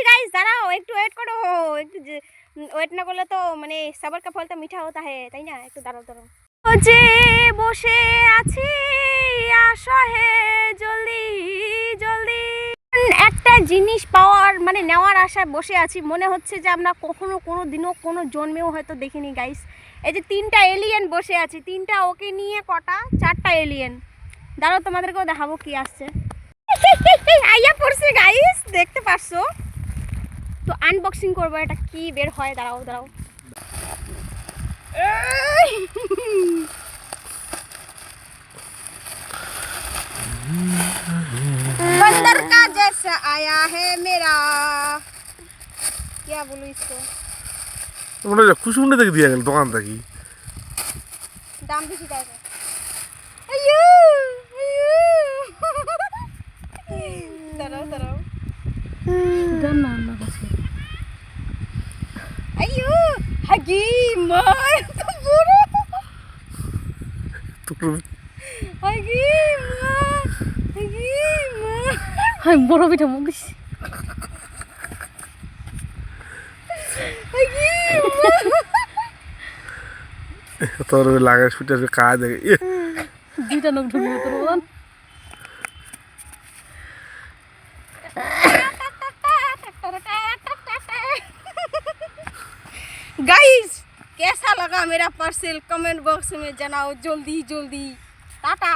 Guys দাঁড়াও একটু wait করো একটু ওয়েট না করলে তো মানে সবার কা ফল তো মিঠা হতা है তাই না একটু দাঁড়াও দাঁড়াও যে বসে আছি আশা হে জলদি জলদি একটা জিনিস পাওয়ার মানে নেওয়ার আশায় বসে আছি মনে হচ্ছে যে আমরা কখনো কোনো দিনও কোনো জন্মেও হয়তো দেখিনি গাইস এই যে তিনটা এলিয়েন বসে আছে তিনটা ওকে নিয়ে কটা চারটা এলিয়েন দাঁড়াও তোমাদেরকেও দেখাবো কি আসছে আইয়া পড়ছে গাইস দেখতে পারছো তো আনবক্সিং করবো এটা কি বের হয় দাঁড়াও দাঁড়াও बंदर का जैसा आया है मेरा क्या बोलूं इसको তোমরা কুসুমনে দেখে দিয়া গেল দোকান থাকি দাম বেশি তাই আইয়ো আইয়ো দাঁড়াও দাঁড়াও জান না না কাছে আইয়ো হাগি মা তো বড় তো হাগি মা হাগি মা হাই বড় পিঠা মুখ দিস হাগি তোর লাগার সুটার কাজ দেখে দুইটা নখ ঢুকে তোর বল गाइस कैसा लगा मेरा पार्सल कमेंट बॉक्स में जनाओ जल्दी जल्दी टाटा।